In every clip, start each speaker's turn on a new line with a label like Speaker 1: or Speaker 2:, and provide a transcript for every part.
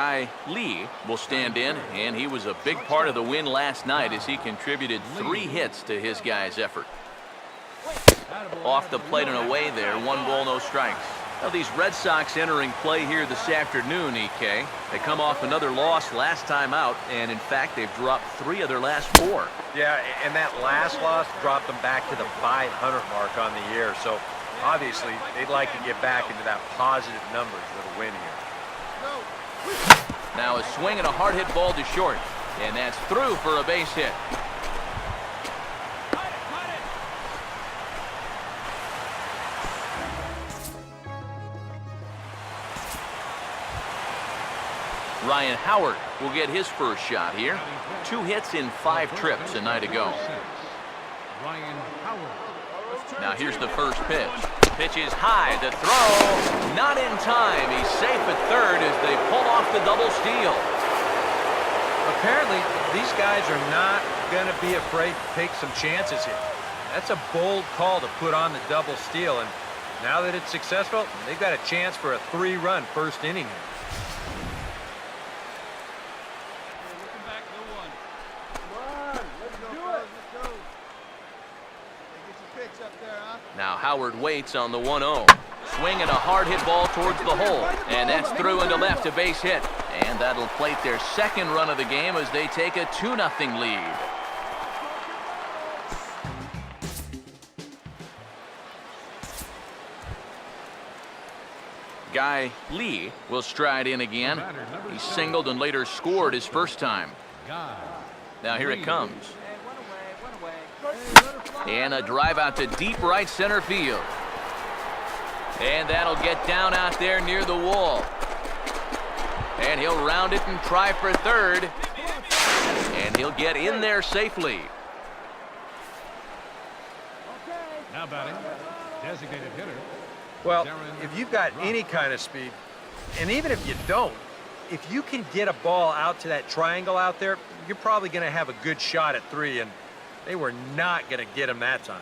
Speaker 1: Guy Lee will stand in, and he was a big part of the win last night as he contributed 3 hits to his guys' effort. Off the plate and away there, 1 ball, no strikes. Now these Red Sox entering play here this afternoon, EK. They come off another loss last time out, and in fact they've dropped 3 of their last 4.
Speaker 2: Yeah, and that last loss dropped them back to the 500 mark on the year. So obviously they'd like to get back into that positive numbers with a win here.
Speaker 1: Now a swing and a hard hit ball to short, and that's through for a base hit. Ryan Howard will get his first shot here. 2 hits in 5 trips a night ago. Now here's the first pitch. Pitch is high, the throw, not in time. He's safe at third as they pull off the double steal.
Speaker 2: Apparently, these guys are not going to be afraid to take some chances here. That's a bold call to put on the double steal, and now that it's successful, they've got a chance for a 3-run first inning here.
Speaker 1: Now Howard waits on the 1-0. Swing and a hard hit ball towards the hole. And that's through into left, a base hit. And that'll plate their second run of the game as they take a 2-0 lead. Guy Lee will stride in again. He singled and later scored his first time. Now here it comes. And a drive out to deep right center field. And that'll get down out there near the wall. And he'll round it and try for third. And he'll get in there safely.
Speaker 3: Now batting, designated hitter.
Speaker 2: Well, if you've got any kind of speed, and even if you don't, if you can get a ball out to that triangle out there, you're probably going to have a good shot at 3, and they were not going to get him that time.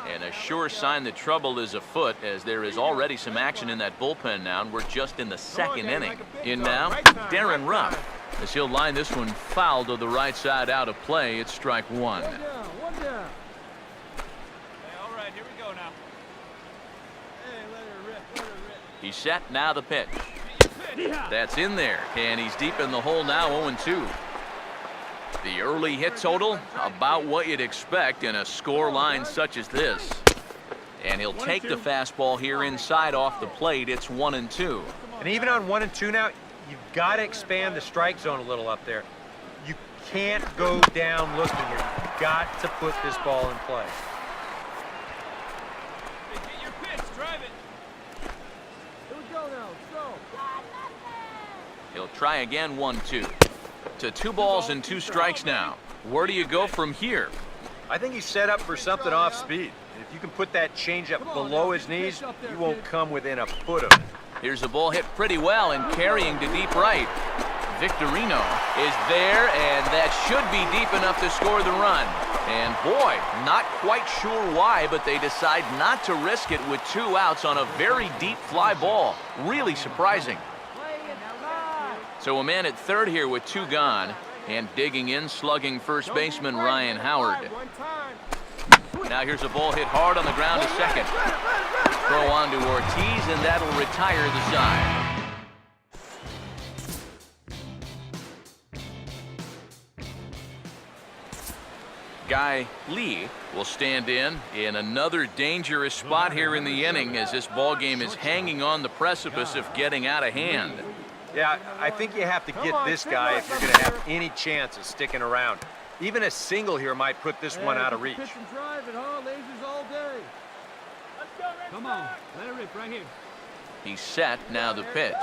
Speaker 1: And a sure sign that trouble is afoot, as there is already some action in that bullpen now, and we're just in the second inning. In now, Darren Ruff, as he'll line this one foul to the right side out of play. It's strike 1.
Speaker 4: One down. All right, here we go now. Hey, let her rip.
Speaker 1: He's set, now the pitch. That's in there, and he's deep in the hole now, 0-2. The early hit total, about what you'd expect in a score line such as this. And he'll take the fastball here inside off the plate. It's 1-2.
Speaker 2: And even on 1-2 now, you've got to expand the strike zone a little up there. You can't go down looking here. You've got to put this ball in play.
Speaker 4: Hey, get your pitch, drive it.
Speaker 5: Here we go now. Let's go.
Speaker 1: He'll try again, 1-2. To 2 balls and 2 strikes now. Where do you go from here?
Speaker 2: I think he's set up for something off speed. If you can put that changeup below his knees, you won't come within a foot of it.
Speaker 1: Here's a ball hit pretty well and carrying to deep right. Victorino is there, and that should be deep enough to score the run. And boy, not quite sure why, but they decide not to risk it with 2 outs on a very deep fly ball. Really surprising. So a man at third here with 2 gone, and digging in, slugging first baseman Ryan Howard. Now here's a ball hit hard on the ground to second. Throw on to Ortiz, and that'll retire the side. Guy Lee will stand in another dangerous spot here in the inning as this ball game is hanging on the precipice of getting out of hand.
Speaker 2: Yeah, I think you have to get this guy if you're going to have any chance of sticking around. Even a single here might put this one out of reach.
Speaker 5: Pitch and drive it, huh? Lasers all day.
Speaker 4: Come on, let it rip right here.
Speaker 1: He's set, now the pitch.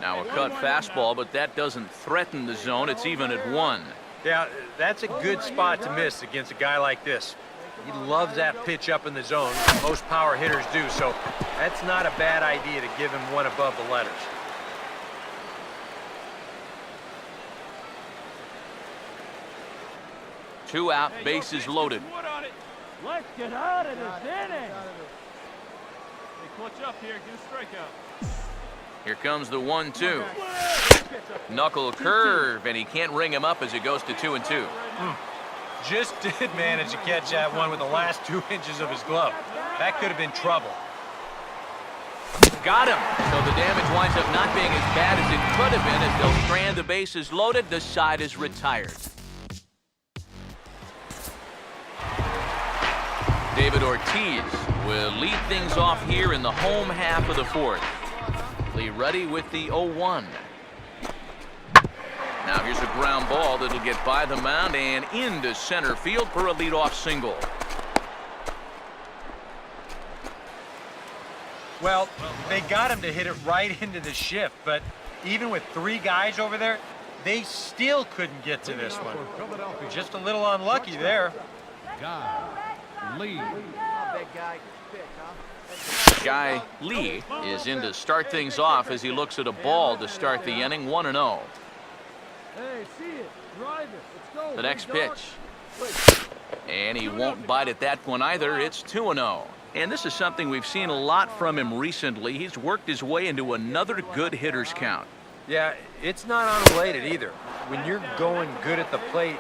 Speaker 1: Now a cut fastball, but that doesn't threaten the zone. It's even at 1.
Speaker 2: Yeah, that's a good spot to miss against a guy like this. He loves that pitch up in the zone. Most power hitters do, so that's not a bad idea to give him one above the letters.
Speaker 1: 2 out, bases loaded.
Speaker 4: Let's get out of this inning. clutch up here. Get a strikeout.
Speaker 1: Here comes the 1-2. Knuckle curve, and he can't ring him up as it goes to 2-2.
Speaker 2: Just did manage to catch that one with the last 2 inches of his glove. That could have been trouble.
Speaker 1: Got him. So the damage winds up not being as bad as it could have been as they'll strand the bases loaded. The side is retired. David Ortiz will lead things off here in the home half of the fourth. Lee ready with the 0-1. Now here's a ground ball that'll get by the mound and into center field for a leadoff single.
Speaker 2: Well, they got him to hit it right into the shift, but even with 3 guys over there, they still couldn't get to this one. Just a little unlucky there.
Speaker 3: Guy Lee.
Speaker 1: Guy Lee is in to start things off as he looks at a ball to start the inning. 1-0.
Speaker 5: Hey, see it. Drive it. Let's go.
Speaker 1: The next
Speaker 5: big dog.
Speaker 1: pitch. And he won't bite at that one either. It's 2-0. And this is something we've seen a lot from him recently. He's worked his way into another good hitter's count.
Speaker 2: Yeah, it's not unrelated either. When you're going good at the plate,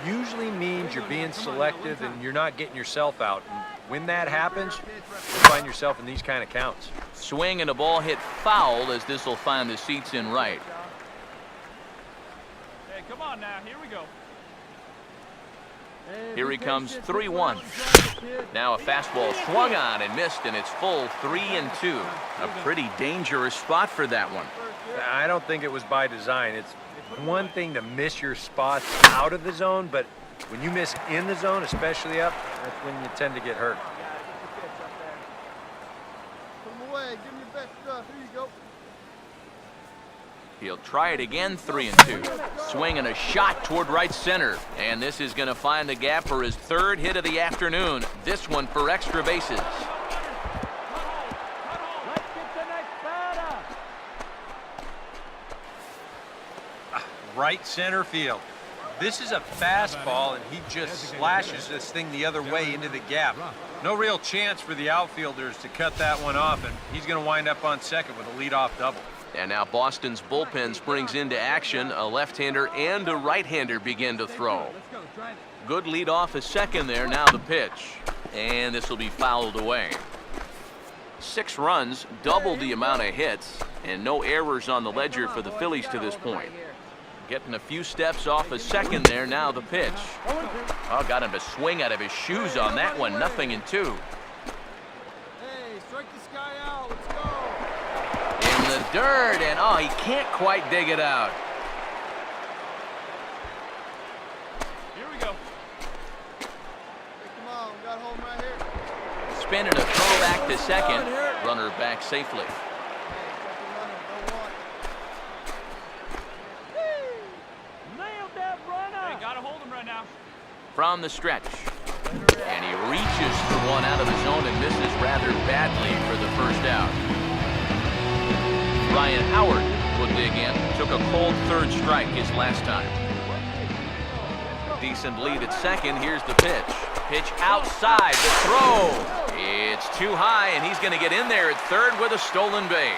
Speaker 2: usually means you're being selective and you're not getting yourself out. And when that happens, you find yourself in these kind of counts.
Speaker 1: Swing and a ball hit foul as this will find the seats in right.
Speaker 4: Hey, come on now. Here we go.
Speaker 5: Hey,
Speaker 1: Here
Speaker 5: be
Speaker 1: he comes,
Speaker 5: patient.
Speaker 1: 3-1.
Speaker 5: Kid.
Speaker 1: Now a fastball swung on and missed, and it's full 3-2. A pretty dangerous spot for that one.
Speaker 2: I don't think it was by design. It's one thing to miss your spots out of the zone, but when you miss in the zone, especially up, that's when you tend to get hurt.
Speaker 5: Put him away. Give him your best stuff. Here you go.
Speaker 1: He'll try it again, 3-2. Swing and a shot toward right center. And this is going to find the gap for his 3rd hit of the afternoon. This one for extra bases.
Speaker 5: Let's get the next batter.
Speaker 2: Right center field. This is a fastball, and he just slashes this thing the other way into the gap. No real chance for the outfielders to cut that one off, and he's going to wind up on second with a leadoff double.
Speaker 1: And now Boston's bullpen springs into action. A left-hander and a right-hander begin to throw.
Speaker 5: Let's go. Drive it.
Speaker 1: Good lead off a second there. Now the pitch. And this will be fouled away. 6 runs, double the amount of hits, and no errors on the ledger for the Phillies to this point. Getting a few steps off a second there. Now the pitch. Oh, got him to swing out of his shoes on that one. 0-2.
Speaker 5: Hey, strike this guy out. Let's go.
Speaker 1: In the dirt, and oh, he can't quite dig it out.
Speaker 4: Here we go.
Speaker 5: Hey, come on. We got home right here.
Speaker 1: Spinning a throw back to second. Runner back safely.
Speaker 5: Nailed that runner.
Speaker 4: Hey, gotta hold him right now.
Speaker 1: From the stretch. And he reaches for one out of the zone and misses rather badly for the first out. Ryan Howard will dig in. Took a cold 3rd strike his last time. Decent lead at second. Here's the pitch. Pitch outside. The throw. It's too high, and he's going to get in there at 3rd with a stolen base.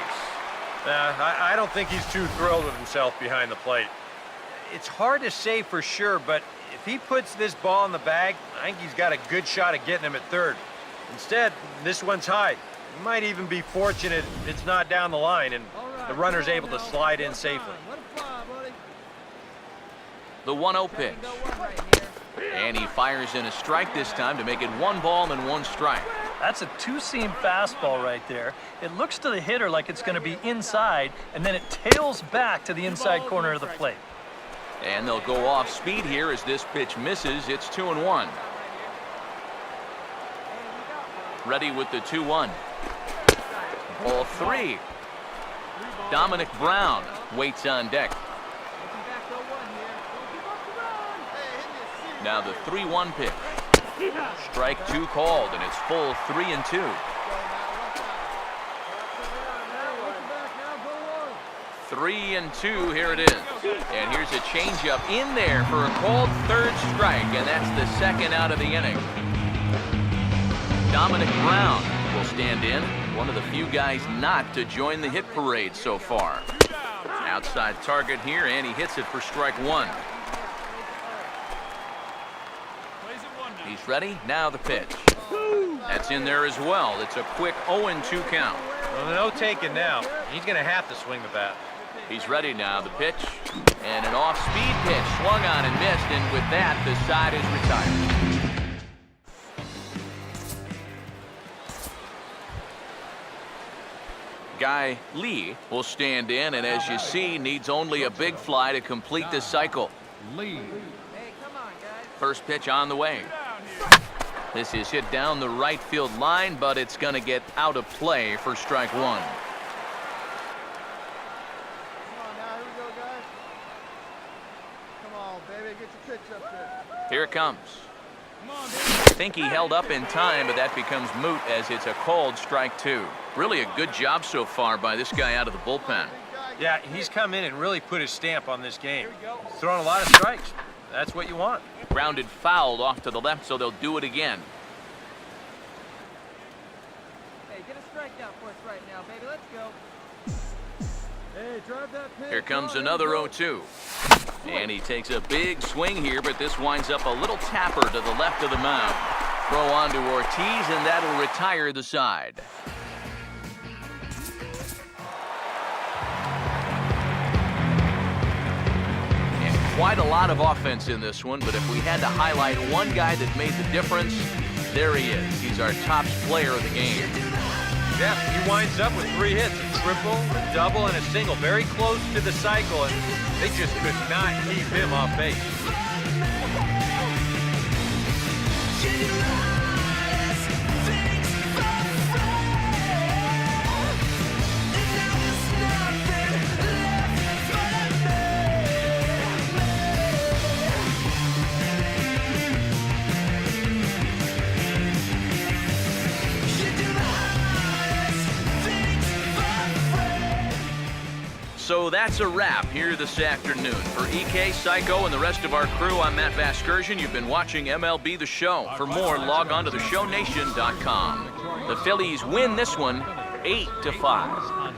Speaker 2: I don't think he's too thrilled with himself behind the plate. It's hard to say for sure, but if he puts this ball in the bag, I think he's got a good shot at getting him at 3rd. Instead, this one's high. He might even be fortunate it's not down the line, and the runner's able to slide in safely.
Speaker 5: Let it fly, buddy.
Speaker 1: The 1-0 pitch. And he fires in a strike this time to make it 1 ball and 1 strike.
Speaker 6: That's a two-seam fastball right there. It looks to the hitter like it's going to be inside, and then it tails back to the inside corner of the plate.
Speaker 1: And they'll go off speed here as this pitch misses. It's 2-1. Ready with the 2-1. Ball 3. Dominic Brown waits on deck. Now the 3-1 pitch. Strike 2 called, and it's full 3-2. 3-2, here it is. And here's a changeup in there for a called 3rd strike, and that's the 2nd out of the inning. Dominic Brown will stand in. One of the few guys not to join the hit parade so far. Outside target here, and he hits it for strike one. He's ready. Now the pitch. That's in there as well. It's a quick 0-2 count.
Speaker 2: Well, no taking now. He's going to have to swing the bat.
Speaker 1: He's ready now. The pitch. And an off-speed pitch. Swung on and missed. And with that, the side is retired. Guy Lee will stand in, and as you see, needs only a big fly to complete this cycle.
Speaker 3: Lee.
Speaker 1: First pitch on the way. This is hit down the right field line, but it's going to get out of play for strike one.
Speaker 5: Come on now, here we go, guys. Come on, baby, get your pitch up there.
Speaker 1: Here it comes. I think he held up in time, but that becomes moot as it's a called strike two. Really a good job so far by this guy out of the bullpen.
Speaker 2: Yeah, he's come in and really put his stamp on this game. He's thrown a lot of strikes. That's what you want.
Speaker 1: Grounded foul off to the left, so they'll do it again.
Speaker 7: Hey, get a strikeout for us right now, baby. Let's go.
Speaker 5: Hey, drive that pitch.
Speaker 1: Here comes another 0-2. And he takes a big swing here, but this winds up a little tapper to the left of the mound. Throw on to Ortiz, and that'll retire the side. Quite a lot of offense in this one, but if we had to highlight one guy that made the difference, there he is. He's our top player of the game.
Speaker 2: Yeah, he winds up with 3 hits, a triple, a double, and a single. Very close to the cycle, and they just could not keep him off base.
Speaker 1: So that's a wrap here this afternoon. For EK, Psycho, and the rest of our crew, I'm Matt Vasgersian. You've been watching MLB The Show. For more, log on to theshownation.com. The Phillies win this one 8-5.